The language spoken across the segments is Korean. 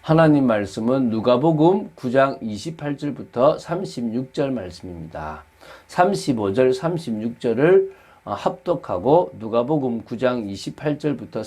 하나님 말씀은 누가복음 9장 28절부터 36절 말씀입니다. 35절, 36절을 합독하고 누가복음 9장 28절부터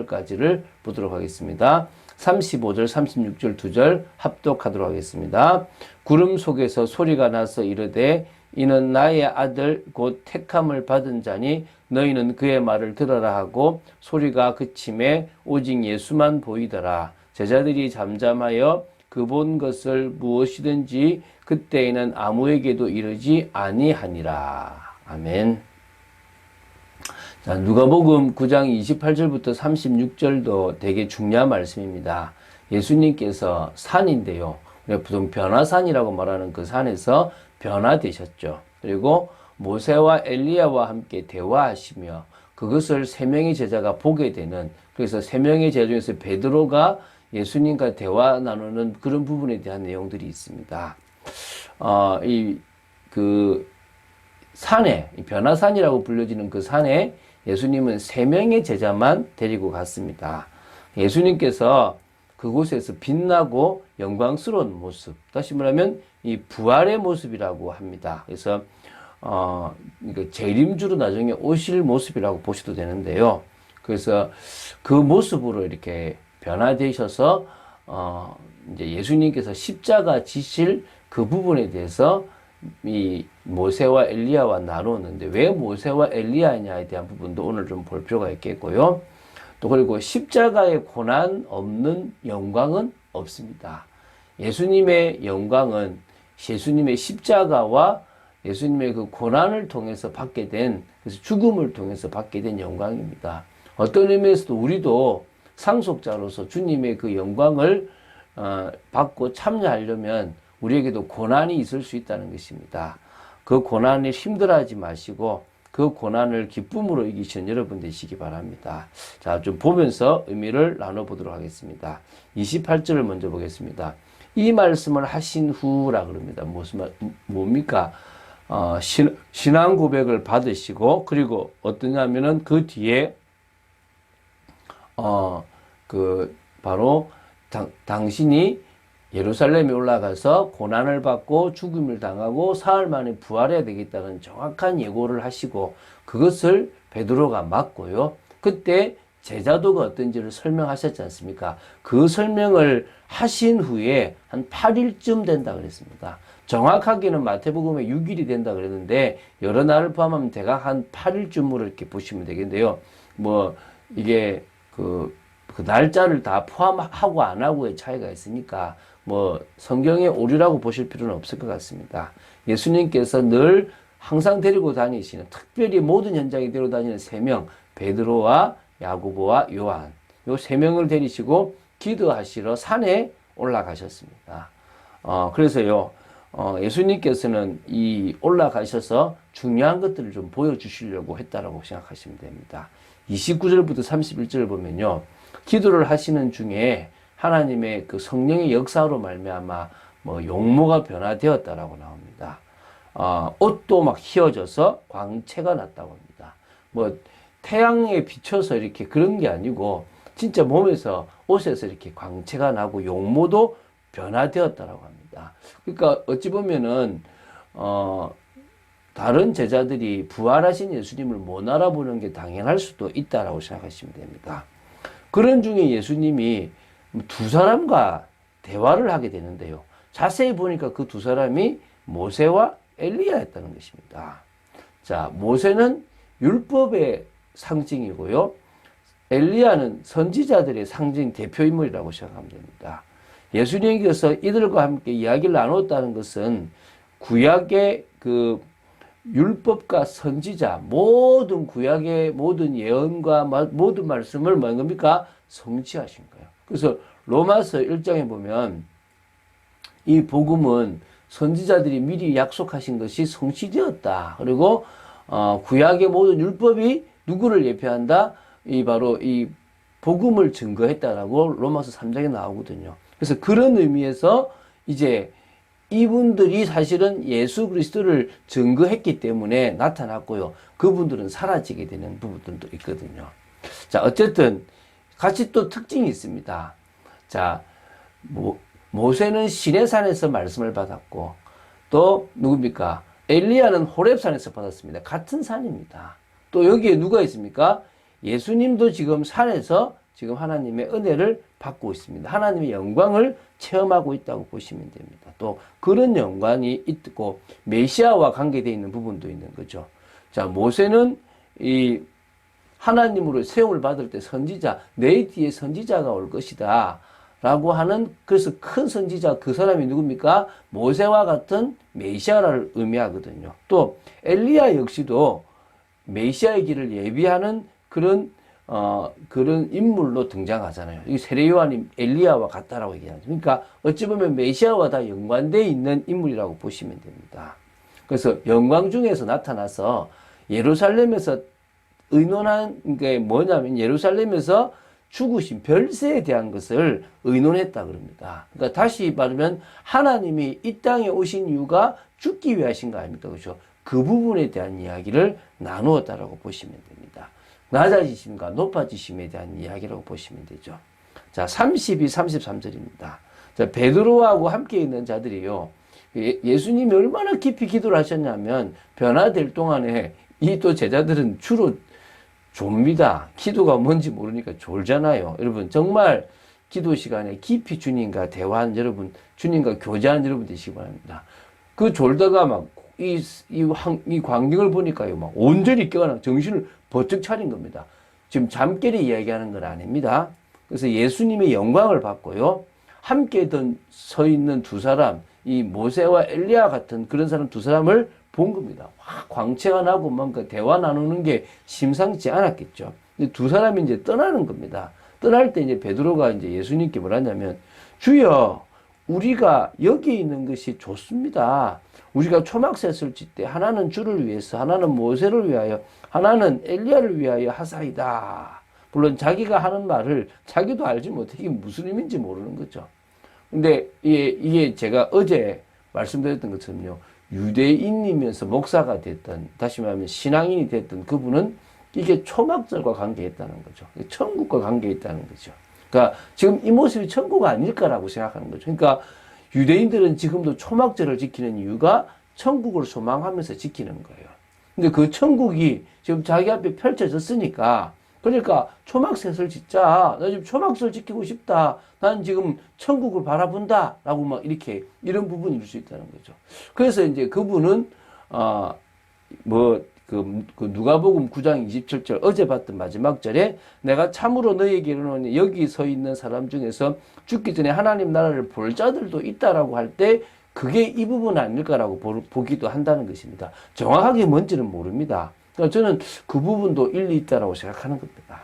36절까지를 보도록 하겠습니다. 35절, 36절 두 절 합독하도록 하겠습니다. 구름 속에서 소리가 나서 이르되 이는 나의 아들 곧 택함을 받은 자니 너희는 그의 말을 들어라 하고 소리가 그침에 오직 예수만 보이더라. 제자들이 잠잠하여 그 본 것을 무엇이든지 그때에는 아무에게도 이르지 아니하니라. 아멘. 자, 누가복음 9장 28절부터 36절도 되게 중요한 말씀입니다. 예수님께서 산인데요. 보통 변화산이라고 말하는 그 산에서 변화되셨죠. 그리고 모세와 엘리야와 함께 대화하시며 그것을 세 명의 제자가 보게 되는, 그래서 세 명의 제자 중에서 베드로가 예수님과 대화 나누는 그런 부분에 대한 내용들이 있습니다. 산에, 변화산이라고 불려지는 그 산에 예수님은 세 명의 제자만 데리고 갔습니다. 예수님께서 그곳에서 빛나고 영광스러운 모습, 다시 말하면 이 부활의 모습이라고 합니다. 그래서 재림주로 나중에 오실 모습이라고 보셔도 되는데요. 그래서 그 모습으로 이렇게 변화되셔서 이제 예수님께서 십자가 지실 그 부분에 대해서 이 모세와 엘리야와 나누었는데, 왜 모세와 엘리야냐에 대한 부분도 오늘 좀 볼 필요가 있겠고요. 또 그리고 십자가의 고난 없는 영광은 없습니다. 예수님의 영광은 예수님의 십자가와 예수님의 그 고난을 통해서 받게 된, 그래서 죽음을 통해서 받게 된 영광입니다. 어떤 의미에서도 우리도 상속자로서 주님의 그 영광을 받고 참여하려면 우리에게도 고난이 있을 수 있다는 것입니다. 그 고난에 힘들어하지 마시고 그 고난을 기쁨으로 이기시는 여러분 되시기 바랍니다. 자, 좀 보면서 의미를 나눠보도록 하겠습니다. 28절을 먼저 보겠습니다. 이 말씀을 하신 후라 그럽니다. 뭡니까? 신앙 고백을 받으시고, 그리고 어떠냐면은 그 뒤에 바로 당신이 예루살렘에 올라가서 고난을 받고 죽음을 당하고 사흘 만에 부활해야 되겠다는 정확한 예고를 하시고, 그것을 베드로가 맞고요. 그때 제자도가 어떤지를 설명하셨지 않습니까? 그 설명을 하신 후에 한 8일쯤 된다 그랬습니다. 정확하게는 마태복음에 6일이 된다 그랬는데 여러 날을 포함하면 대략 한 8일쯤으로 이렇게 보시면 되겠는데요. 이게 그 날짜를 다 포함하고 안 하고의 차이가 있으니까 성경의 오류라고 보실 필요는 없을 것 같습니다. 예수님께서 늘 항상 데리고 다니시는, 특별히 모든 현장에 데리고 다니는 세 명, 베드로와 야고보와 요한, 요 세 명을 데리시고 기도하시러 산에 올라가셨습니다. 그래서요, 예수님께서는 올라가셔서 중요한 것들을 좀 보여주시려고 했다라고 생각하시면 됩니다. 29절부터 31절을 보면요, 기도를 하시는 중에 하나님의 그 성령의 역사로 말미암아 용모가 변화되었다라고 나옵니다. 옷도 막 휘어져서 광채가 났다고 합니다. 태양에 비춰서 이렇게 그런 게 아니고 진짜 몸에서, 옷에서 이렇게 광채가 나고 용모도 변화되었다라고 합니다. 그러니까 어찌 보면은 다른 제자들이 부활하신 예수님을 못 알아보는 게 당연할 수도 있다라고 생각하시면 됩니다. 그런 중에 예수님이 두 사람과 대화를 하게 되는데요. 자세히 보니까 그 두 사람이 모세와 엘리야였다는 것입니다. 자, 모세는 율법의 상징이고요. 엘리야는 선지자들의 상징 대표인물이라고 생각하면 됩니다. 예수님께서 이들과 함께 이야기를 나눴다는 것은 구약의 그 율법과 선지자, 모든 구약의 모든 예언과 모든 말씀을 뭡니까? 성취하신 거예요. 그래서 로마서 1장에 보면 이 복음은 선지자들이 미리 약속하신 것이 성취되었다. 그리고 구약의 모든 율법이 누구를 예표한다? 바로 이 복음을 증거했다라고 로마서 3장에 나오거든요. 그래서 그런 의미에서 이제 이분들이 사실은 예수 그리스도를 증거했기 때문에 나타났고요. 그분들은 사라지게 되는 부분들도 있거든요. 자, 어쨌든 같이 또 특징이 있습니다. 자, 모세는 시내산에서 말씀을 받았고 또 누굽니까? 엘리야는 호렙산에서 받았습니다. 같은 산입니다. 또 여기에 누가 있습니까? 예수님도 지금 산에서 지금 하나님의 은혜를 받고 있습니다. 하나님의 영광을 체험하고 있다고 보시면 됩니다. 또 그런 영광이 있고 메시아와 관계되어 있는 부분도 있는 거죠. 자, 모세는 이 하나님으로 세움을 받을 때 선지자, 내 뒤에 선지자가 올 것이다 라고 하는, 그래서 큰 선지자, 그 사람이 누굽니까? 모세와 같은 메시아를 의미하거든요. 또 엘리야 역시도 메시아의 길을 예비하는 그런 인물로 등장하잖아요. 이 세례 요한이 엘리야와 같다라고 얘기하죠. 그러니까 어찌 보면 메시아와 다 연관되어 있는 인물이라고 보시면 됩니다. 그래서 영광 중에서 나타나서 예루살렘에서 의논한 게 뭐냐면 예루살렘에서 죽으신 별세에 대한 것을 의논했다 그럽니다. 그러니까 다시 말하면 하나님이 이 땅에 오신 이유가 죽기 위하신 거 아닙니까? 그렇죠? 그 부분에 대한 이야기를 나누었다라고 보시면 됩니다. 낮아지심과 높아지심에 대한 이야기라고 보시면 되죠. 자, 32, 33절입니다. 자, 베드로하고 함께 있는 자들이요. 예수님이 얼마나 깊이 기도를 하셨냐면 변화될 동안에 이 또 제자들은 주로 좁니다. 기도가 뭔지 모르니까 졸잖아요. 여러분 정말 기도 시간에 깊이 주님과 대화한 여러분, 주님과 교제한 여러분 되시기 바랍니다. 그 졸다가 막 이 광경을 보니까요, 막 온전히 깨어나 정신을 번쩍 차린 겁니다. 지금 잠결에 이야기하는 건 아닙니다. 그래서 예수님의 영광을 받고요, 함께 서 있는 두 사람, 이 모세와 엘리야 같은 그런 사람 두 사람을 본 겁니다. 광채가 나고 뭔가 대화 나누는 게 심상치 않았겠죠. 두 사람이 이제 떠나는 겁니다. 떠날 때 이제 베드로가 이제 예수님께 뭐라냐면, 주여, 우리가 여기 있는 것이 좋습니다. 우리가 초막셋을 짓 때 하나는 주를 위해서, 하나는 모세를 위하여, 하나는 엘리야를 위하여 하사이다. 물론 자기가 하는 말을 자기도 알지 못해 이게 무슨 의미인지 모르는 거죠. 근데 이게 제가 어제 말씀드렸던 것처럼요, 유대인이면서 목사가 됐던, 다시 말하면 신앙인이 됐던 그분은 이게 초막절과 관계했다는 거죠. 천국과 관계했다는 거죠. 그러니까 지금 이 모습이 천국 아닐까라고 생각하는 거죠. 그러니까 유대인들은 지금도 초막절을 지키는 이유가 천국을 소망하면서 지키는 거예요. 근데 그 천국이 지금 자기 앞에 펼쳐졌으니까, 그러니까 초막셋을 짓자. 나 지금 초막셋을 지키고 싶다. 난 지금 천국을 바라본다. 라고 막 이렇게, 이런 부분일 수 있다는 거죠. 그래서 이제 그분은, 누가복음 9장 27절 어제 봤던 마지막 절에 내가 참으로 너희에게 이르노니 여기 서 있는 사람 중에서 죽기 전에 하나님 나라를 볼 자들도 있다라고 할 때 그게 이 부분 아닐까라고 보기도 한다는 것입니다. 정확하게 뭔지는 모릅니다. 그러니까 저는 그 부분도 일리 있다라고 생각하는 겁니다.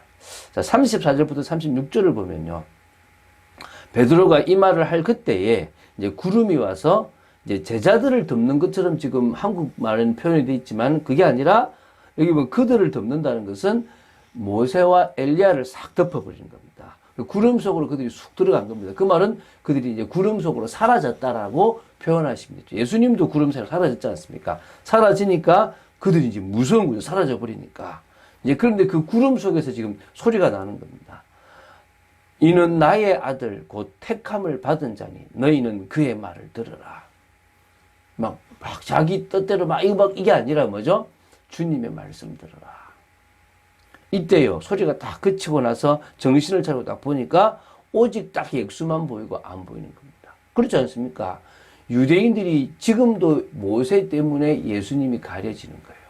자, 34절부터 36절을 보면요, 베드로가 이 말을 할 그때에 이제 구름이 와서 이제 제자들을 덮는 것처럼 지금 한국말은 표현이 되어 있지만 그게 아니라 여기 뭐 그들을 덮는다는 것은 모세와 엘리야를 싹 덮어버리는 겁니다. 구름 속으로 그들이 쑥 들어간 겁니다. 그 말은 그들이 이제 구름 속으로 사라졌다라고 표현하시면 되죠. 예수님도 구름 사이로 사라졌지 않습니까? 사라지니까 그들이 이제 무서운 거죠. 사라져 버리니까. 이제 그런데 그 구름 속에서 지금 소리가 나는 겁니다. 이는 나의 아들 곧 택함을 받은 자니 너희는 그의 말을 들으라. 막 자기 뜻대로 이게 아니라 뭐죠? 주님의 말씀 들으라. 이때요, 소리가 딱 그치고 나서 정신을 차리고 딱 보니까 오직 딱 액수만 보이고 안 보이는 겁니다. 그렇지 않습니까? 유대인들이 지금도 모세 때문에 예수님이 가려지는 거예요.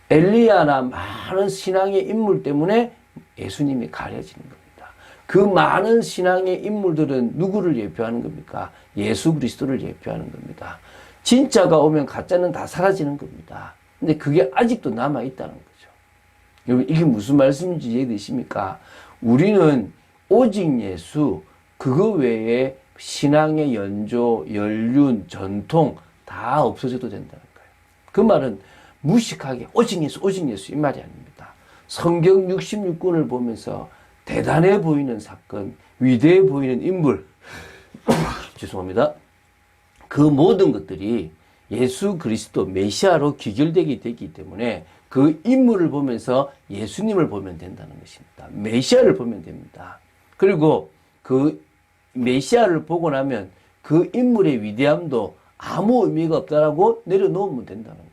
엘리야나 많은 신앙의 인물 때문에 예수님이 가려지는 겁니다. 그 많은 신앙의 인물들은 누구를 예표하는 겁니까? 예수 그리스도를 예표하는 겁니다. 진짜가 오면 가짜는 다 사라지는 겁니다. 근데 그게 아직도 남아있다는 거죠. 여러분, 이게 무슨 말씀인지 이해되십니까? 우리는 오직 예수, 그거 외에 신앙의 연조, 연륜, 전통 다 없어져도 된다는 거예요. 그 말은 무식하게 오직 예수 이 말이 아닙니다. 성경 66권을 보면서 대단해 보이는 사건, 위대해 보이는 인물, 죄송합니다. 그 모든 것들이 예수 그리스도 메시아로 귀결되게 되기 때문에 그 인물을 보면서 예수님을 보면 된다는 것입니다. 메시아를 보면 됩니다. 그리고 그 메시아를 보고 나면 그 인물의 위대함도 아무 의미가 없다라고 내려놓으면 된다는 거예요.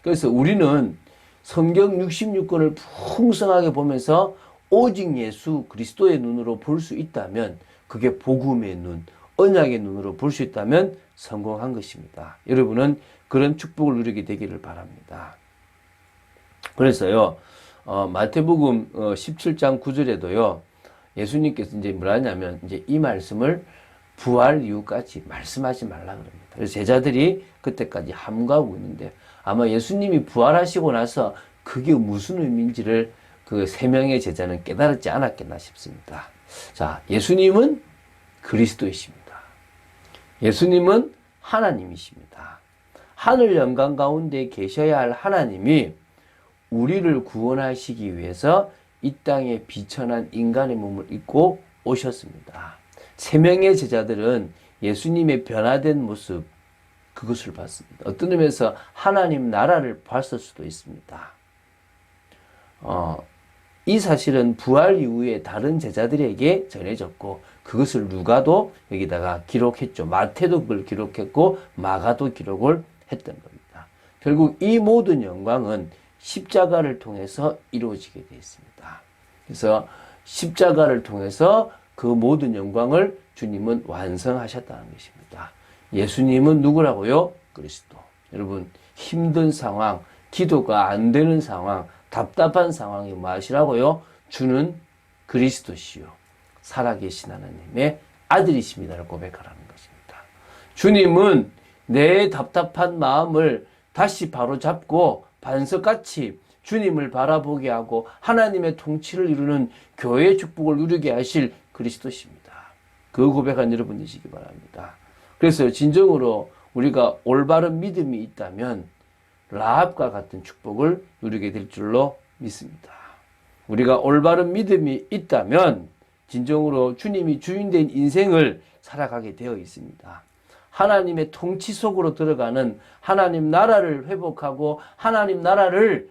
그래서 우리는 성경 66권을 풍성하게 보면서 오직 예수 그리스도의 눈으로 볼 수 있다면, 그게 복음의 눈, 언약의 눈으로 볼 수 있다면 성공한 것입니다. 여러분은 그런 축복을 누리게 되기를 바랍니다. 그래서요, 마태복음 17장 9절에도요, 예수님께서 이제 뭐라 하냐면, 이제 이 말씀을 부활 이후까지 말씀하지 말라 그럽니다. 그래서 제자들이 그때까지 함구하고 있는데, 아마 예수님이 부활하시고 나서 그게 무슨 의미인지를 그 세 명의 제자는 깨달았지 않았겠나 싶습니다. 자, 예수님은 그리스도이십니다. 예수님은 하나님이십니다. 하늘 영광 가운데 계셔야 할 하나님이 우리를 구원하시기 위해서 이 땅에 비천한 인간의 몸을 입고 오셨습니다. 세 명의 제자들은 예수님의 변화된 모습, 그것을 봤습니다. 어떤 의미에서 하나님 나라를 봤을 수도 있습니다. 이 사실은 부활 이후에 다른 제자들에게 전해졌고, 그것을 누가도 여기다가 기록했죠. 마태도 그걸 기록했고, 마가도 기록을 했던 겁니다. 결국 이 모든 영광은 십자가를 통해서 이루어지게 되어 있습니다. 그래서 십자가를 통해서 그 모든 영광을 주님은 완성하셨다는 것입니다. 예수님은 누구라고요? 그리스도. 여러분, 힘든 상황, 기도가 안 되는 상황, 답답한 상황이 무엇이라고요? 주는 그리스도시요 살아계신 하나님의 아들이십니다를 고백하라는 것입니다. 주님은 내 답답한 마음을 다시 바로잡고 반석같이 주님을 바라보게 하고 하나님의 통치를 이루는 교회의 축복을 누리게 하실 그리스도십니다. 그 고백한 여러분이시기 바랍니다. 그래서 진정으로 우리가 올바른 믿음이 있다면 라합과 같은 축복을 누리게 될 줄로 믿습니다. 우리가 올바른 믿음이 있다면 진정으로 주님이 주인된 인생을 살아가게 되어 있습니다. 하나님의 통치 속으로 들어가는 하나님 나라를 회복하고 하나님 나라를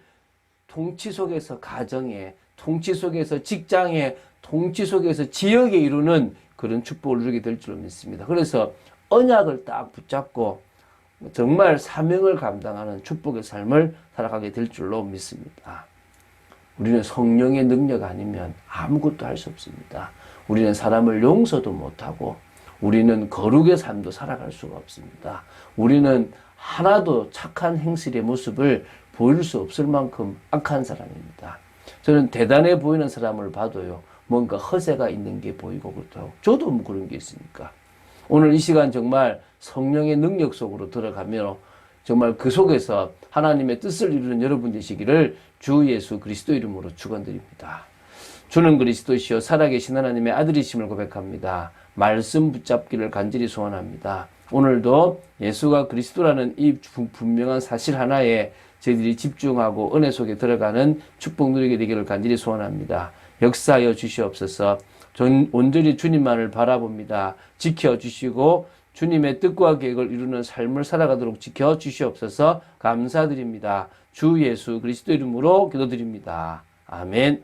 통치 속에서 가정에, 통치 속에서 직장에, 통치 속에서 지역에 이루는 그런 축복을 누리게 될 줄로 믿습니다. 그래서 언약을 딱 붙잡고 정말 사명을 감당하는 축복의 삶을 살아가게 될 줄로 믿습니다. 우리는 성령의 능력 아니면 아무것도 할 수 없습니다. 우리는 사람을 용서도 못하고 우리는 거룩의 삶도 살아갈 수가 없습니다. 우리는 하나도 착한 행실의 모습을 보일 수 없을 만큼 악한 사람입니다. 저는 대단해 보이는 사람을 봐도요, 뭔가 허세가 있는 게 보이고 그렇다고. 저도 뭐 그런 게 있으니까. 오늘 이 시간 정말 성령의 능력 속으로 들어가며 정말 그 속에서 하나님의 뜻을 이루는 여러분 되시기를 주 예수 그리스도 이름으로 축원드립니다. 주는 그리스도시요 살아계신 하나님의 아들이심을 고백합니다. 말씀 붙잡기를 간절히 소원합니다. 오늘도 예수가 그리스도라는 이 분명한 사실 하나에 저희들이 집중하고 은혜 속에 들어가는 축복 누리게 되기를 간절히 소원합니다. 역사하여 주시옵소서. 온전히 주님만을 바라봅니다. 지켜주시고 주님의 뜻과 계획을 이루는 삶을 살아가도록 지켜주시옵소서. 감사드립니다. 주 예수 그리스도 이름으로 기도드립니다. 아멘.